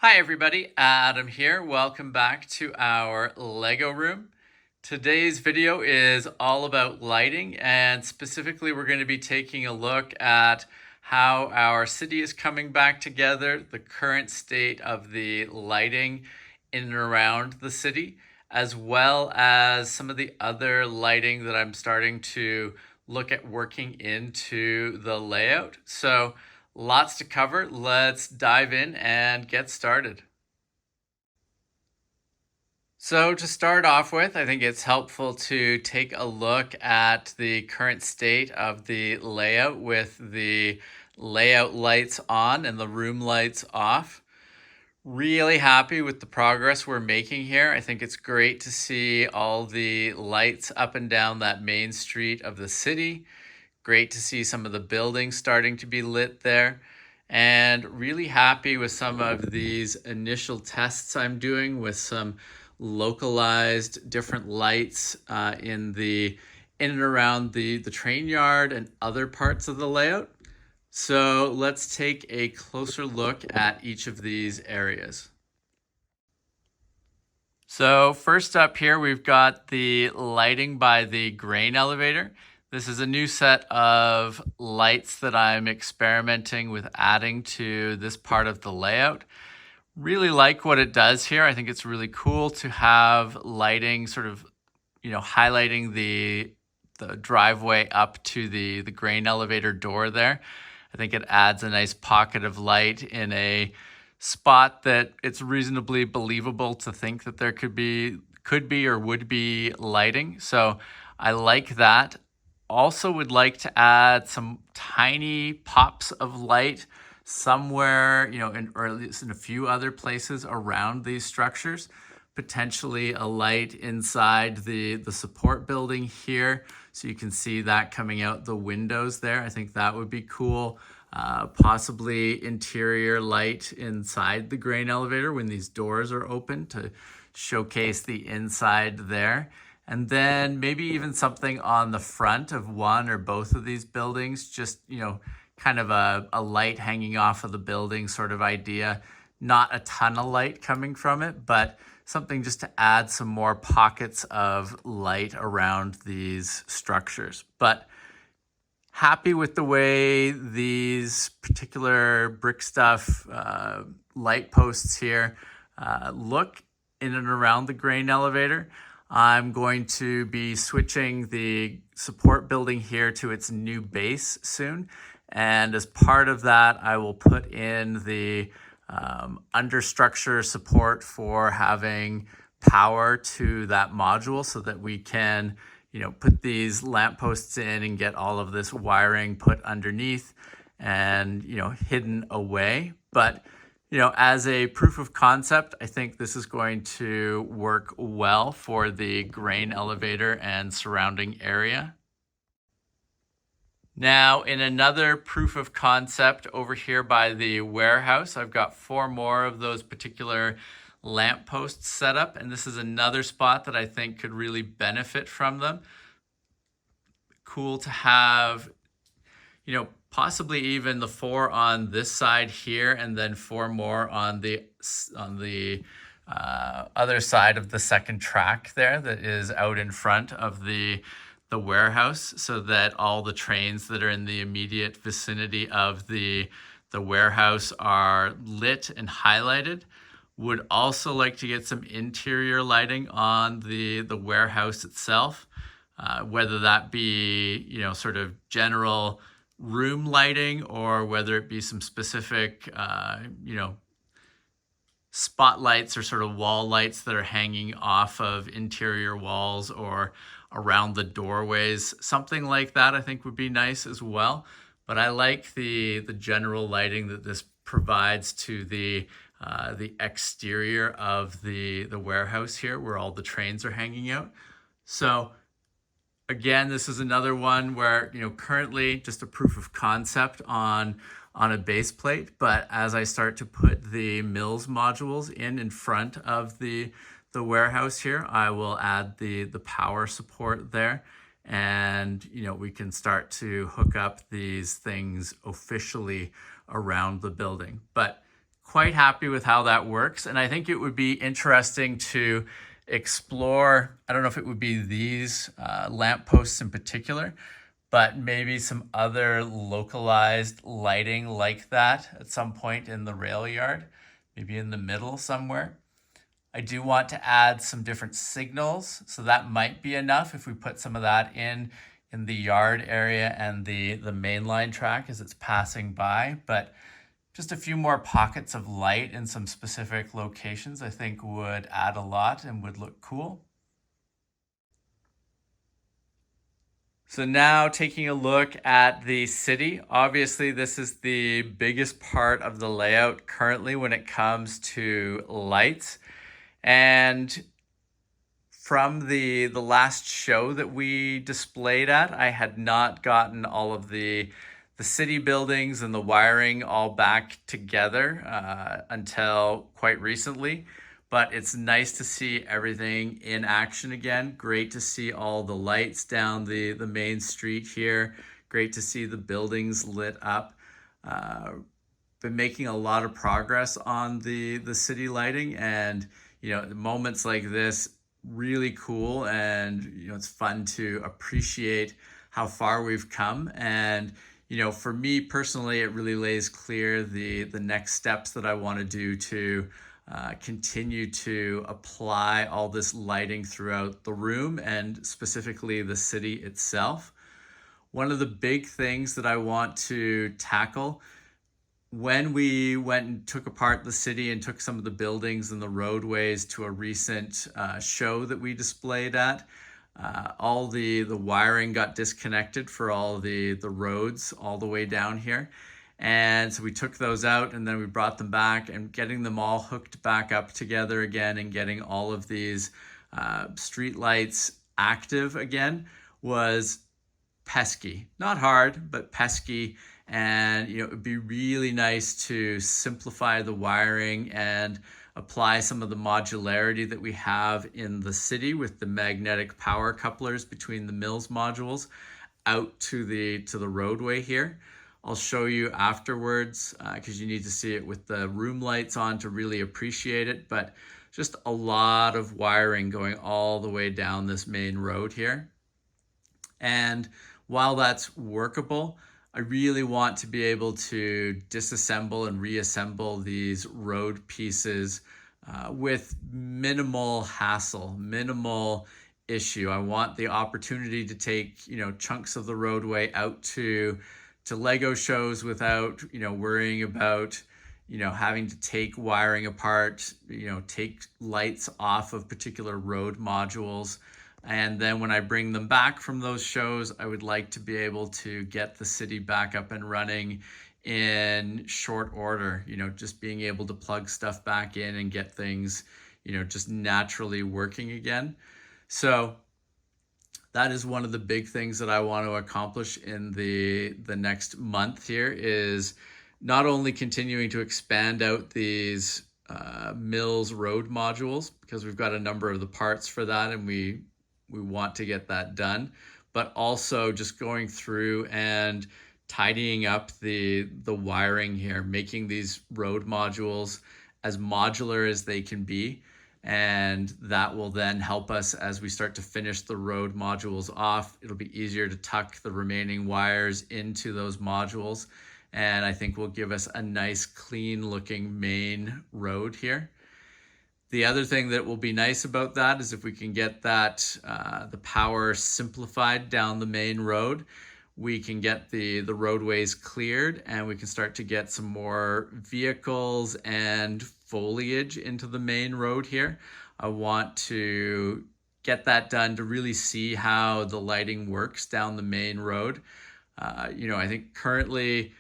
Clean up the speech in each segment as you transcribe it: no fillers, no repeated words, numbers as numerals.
Hi everybody, Adam here. Welcome back to our Lego room. Today's video is all about lighting, and specifically we're going to be taking a look at how our city is coming back together, the current state of the lighting in and around the city, as well as some of the other lighting that I'm starting to look at working into the layout. So lots to cover. Let's dive in and get started. So to start off with, I think it's helpful to take a look at the current state of the layout with the layout lights on and the room lights off. Really happy with the progress we're making here. I think it's great to see all the lights up and down that main street of the city. Great to see some of the buildings starting to be lit there. And really happy with some of these initial tests I'm doing with some localized different lights in and around the train yard and other parts of the layout. So let's take a closer look at each of these areas. So first up here, we've got the lighting by the grain elevator. This is a new set of lights that I'm experimenting with adding to this part of the layout. Really like what it does here. I think it's really cool to have lighting sort of, highlighting the driveway up to the grain elevator door there. I think it adds a nice pocket of light in a spot that it's reasonably believable to think that there could be or would be lighting. So I like that. Also would like to add some tiny pops of light somewhere, or at least in a few other places around these structures. Potentially a light inside the support building here, so you can see that coming out the windows there. I think that would be cool. Possibly interior light inside the grain elevator when these doors are open to showcase the inside there. And then maybe even something on the front of one or both of these buildings, just, kind of a light hanging off of the building sort of idea. Not a ton of light coming from it, but something just to add some more pockets of light around these structures. But happy with the way these particular brick stuff light posts here look in and around the grain elevator. I'm going to be switching the support building here to its new base soon. And as part of that, I will put in the understructure support for having power to that module so that we can, put these lampposts in and get all of this wiring put underneath and, hidden away. But, as a proof of concept, I think this is going to work well for the grain elevator and surrounding area. Now, in another proof of concept over here by the warehouse, I've got 4 more of those particular lampposts set up, and this is another spot that I think could really benefit from them. Cool to have, possibly even the 4 on this side here, and then 4 more on the other side of the second track there that is out in front of the warehouse, so that all the trains that are in the immediate vicinity of the warehouse are lit and highlighted. Would also like to get some interior lighting on the warehouse itself, whether that be, sort of general room lighting, or whether it be some specific, spotlights or sort of wall lights that are hanging off of interior walls or around the doorways. Something like that I think would be nice as well. But I like the general lighting that this provides to the exterior of the warehouse here, where all the trains are hanging out. So again, this is another one where, currently just a proof of concept on a base plate, but as I start to put the Mills modules in front of the warehouse here, I will add the power support there, and we can start to hook up these things officially around the building. But quite happy with how that works. And I think it would be interesting to explore, I don't know if it would be these lampposts in particular, but maybe some other localized lighting like that at some point in the rail yard, maybe in the middle somewhere. I do want to add some different signals, so that might be enough if we put some of that in the yard area and the main line track as it's passing by. But just a few more pockets of light in some specific locations I think would add a lot and would look cool. So now taking a look at the city, obviously this is the biggest part of the layout currently when it comes to lights. And from the last show that we displayed at, I had not gotten all of the city buildings and the wiring all back together until quite recently. But it's nice to see everything in action again. Great to see all the lights down the main street here. Great to see the buildings lit up. Been making a lot of progress on the city lighting, and moments like this really cool, and it's fun to appreciate how far we've come. And for me personally, it really lays clear the next steps that I want to do to continue to apply all this lighting throughout the room and specifically the city itself. One of the big things that I want to tackle, when we went and took apart the city and took some of the buildings and the roadways to a recent show that we displayed at, all the wiring got disconnected for all the roads all the way down here. And so we took those out and then we brought them back, and getting them all hooked back up together again and getting all of these street lights active again was pesky. Not hard, but pesky. And it would be really nice to simplify the wiring and apply some of the modularity that we have in the city with the magnetic power couplers between the Mills modules out to the roadway here. I'll show you afterwards because you need to see it with the room lights on to really appreciate it. But just a lot of wiring going all the way down this main road here. And while that's workable, I really want to be able to disassemble and reassemble these road pieces with minimal hassle, minimal issue. I want the opportunity to take, chunks of the roadway out to Lego shows without, worrying about, having to take wiring apart, take lights off of particular road modules. And then when I bring them back from those shows, I would like to be able to get the city back up and running in short order, just being able to plug stuff back in and get things, just naturally working again. So that is one of the big things that I want to accomplish in the next month here, is not only continuing to expand out these Mills road modules, because we've got a number of the parts for that and we want to get that done, but also just going through and tidying up the wiring here, making these road modules as modular as they can be. And that will then help us as we start to finish the road modules off. It'll be easier to tuck the remaining wires into those modules. And I think will give us a nice clean looking main road here. The other thing that will be nice about that is if we can get that the power simplified down the main road, we can get the roadways cleared and we can start to get some more vehicles and foliage into the main road here. I want to get that done to really see how the lighting works down the main road. I think currently,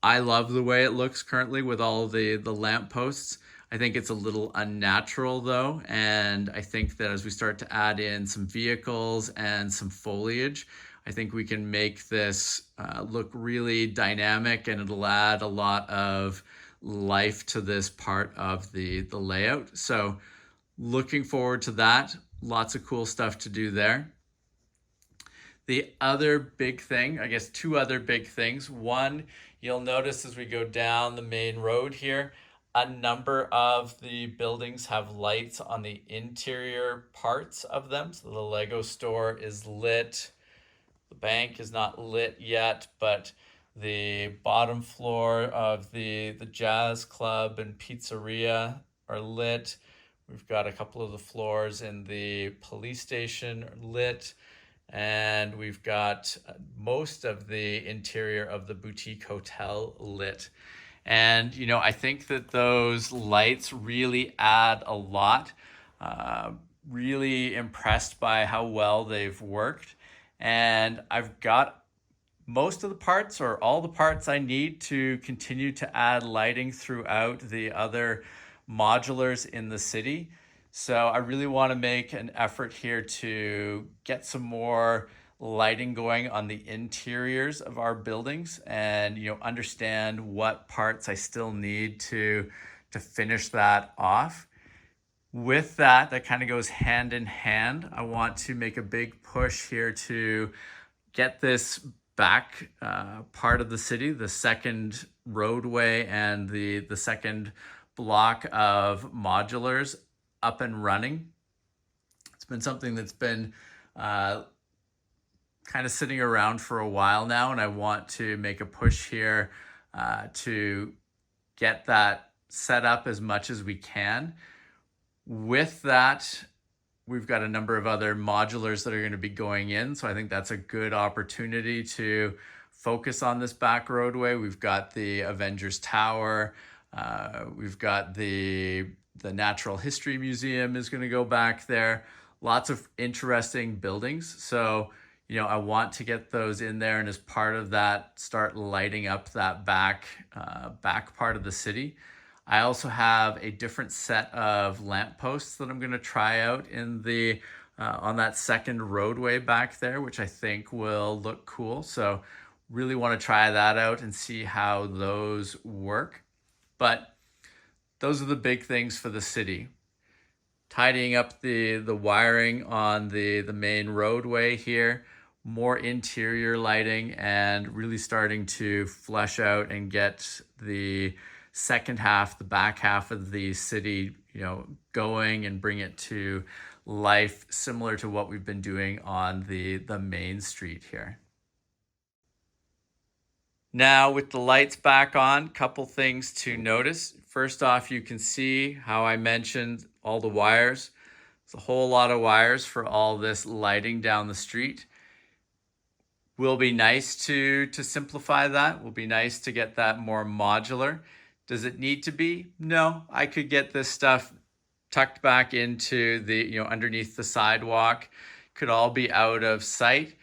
I love the way it looks currently with all the lamp posts. I think it's a little unnatural though, and I think that as we start to add in some vehicles and some foliage, I think we can make this look really dynamic, and it'll add a lot of life to this part of the layout. So looking forward to that. Lots of cool stuff to do there. The other big thing, I guess two other big things. One, you'll notice as we go down the main road here, a number of the buildings have lights on the interior parts of them. So the Lego store is lit. The bank is not lit yet, but the bottom floor of the jazz club and pizzeria are lit. We've got a couple of the floors in the police station lit, and we've got most of the interior of the boutique hotel lit. And, I think that those lights really add a lot. Really impressed by how well they've worked. And I've got most of the parts or all the parts I need to continue to add lighting throughout the other modulars in the city. So I really want to make an effort here to get some more lighting going on the interiors of our buildings and understand what parts I still need to finish that off. With that kind of goes hand in hand. I want to make a big push here to get this back part of the city, the second roadway and the second block of modulars up and running. It's been something that's been kind of sitting around for a while now, and I want to make a push here to get that set up as much as we can. With that, we've got a number of other modulars that are going to be going in, so I think that's a good opportunity to focus on this back roadway. We've got the Avengers Tower, we've got the Natural History Museum is going to go back there. Lots of interesting buildings, so I want to get those in there, and as part of that, start lighting up that back part of the city. I also have a different set of lampposts that I'm going to try out in the on that second roadway back there, which I think will look cool. So really want to try that out and see how those work. But those are the big things for the city. Tidying up the wiring on the main roadway here, more interior lighting, and really starting to flesh out and get the second half, the back half of the city, going and bring it to life similar to what we've been doing on the main street here. Now with the lights back on, couple things to notice. First off, you can see how I mentioned all the wires. It's a whole lot of wires for all this lighting down the street. Will be nice to simplify that. Will be nice to get that more modular. Does it need to be? No, I could get this stuff tucked back into the, underneath the sidewalk. Could all be out of sight.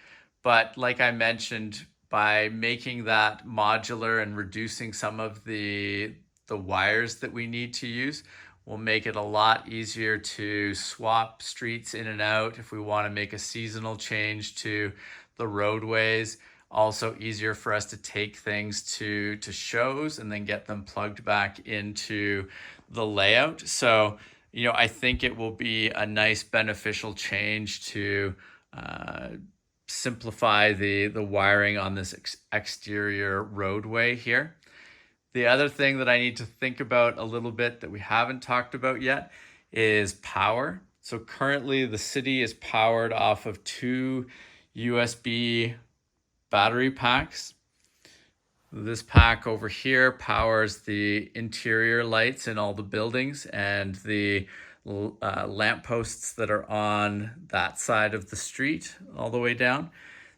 But like I mentioned, by making that modular and reducing some of the wires that we need to use, will make it a lot easier to swap streets in and out if we want to make a seasonal change to the roadways. Also easier for us to take things to shows and then get them plugged back into the layout. So, I think it will be a nice beneficial change to simplify the wiring on this exterior roadway here. The other thing that I need to think about a little bit that we haven't talked about yet is power. So currently the city is powered off of 2 USB battery packs. This pack over here powers the interior lights in all the buildings and the lampposts that are on that side of the street all the way down.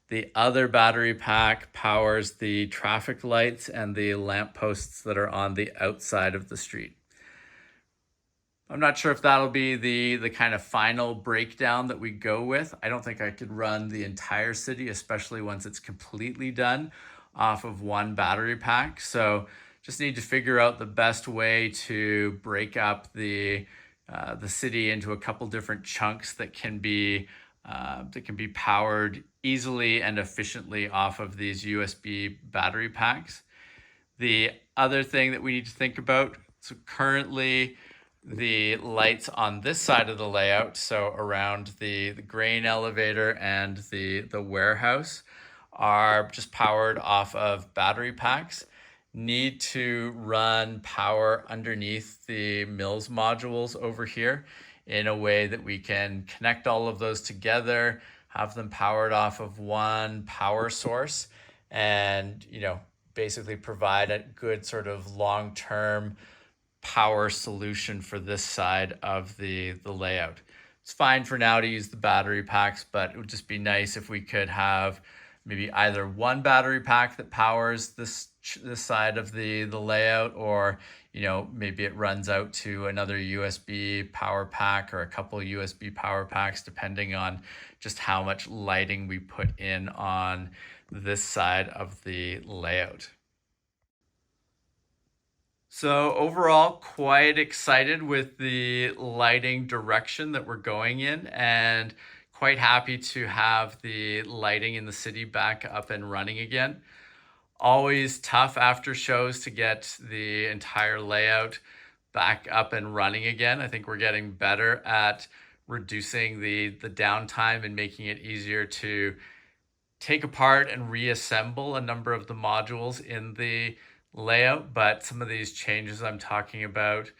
The other battery pack powers the traffic lights and the lampposts that are on the outside of the street. I'm not sure if that'll be the kind of final breakdown that we go with. I don't think I could run the entire city, especially once it's completely done, off of one battery pack. So just need to figure out the best way to break up the city into a couple different chunks that can be powered easily and efficiently off of these USB battery packs. The other thing that we need to think about, so currently the lights on this side of the layout, so around the grain elevator and the warehouse, are just powered off of battery packs. Need to run power underneath the Mills modules over here in a way that we can connect all of those together, have them powered off of one power source, and basically provide a good sort of long-term power solution for this side of the layout. It's fine for now to use the battery packs, but it would just be nice if we could have maybe either one battery pack that powers this side of the layout, or maybe it runs out to another USB power pack or a couple USB power packs, depending on just how much lighting we put in on this side of the layout. So overall, quite excited with the lighting direction that we're going in, and quite happy to have the lighting in the city back up and running again. Always tough after shows to get the entire layout back up and running again. I think we're getting better at reducing the downtime and making it easier to take apart and reassemble a number of the modules in the layout. But some of these changes I'm talking about,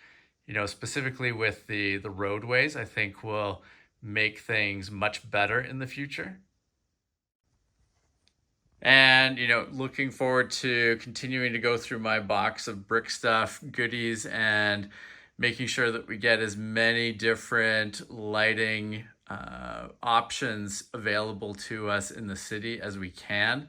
specifically with the roadways, I think will make things much better in the future. And, looking forward to continuing to go through my box of brick stuff goodies and making sure that we get as many different lighting options available to us in the city as we can.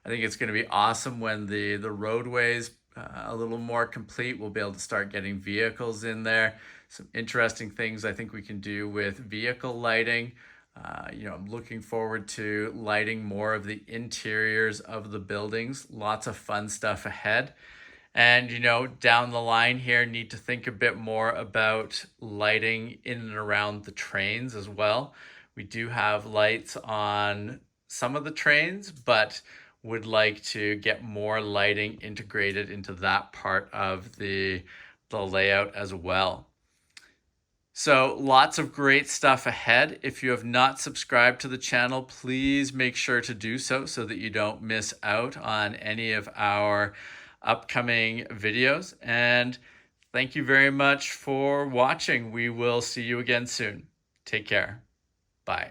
I think it's going to be awesome when the roadways a little more complete. We'll be able to start getting vehicles in there. Some interesting things I think we can do with vehicle lighting. I'm looking forward to lighting more of the interiors of the buildings. Lots of fun stuff ahead. And, down the line here, need to think a bit more about lighting in and around the trains as well. We do have lights on some of the trains, but would like to get more lighting integrated into that part of the layout as well. So lots of great stuff ahead. If you have not subscribed to the channel, please make sure to do so that you don't miss out on any of our upcoming videos. And thank you very much for watching. We will see you again soon. Take care. Bye.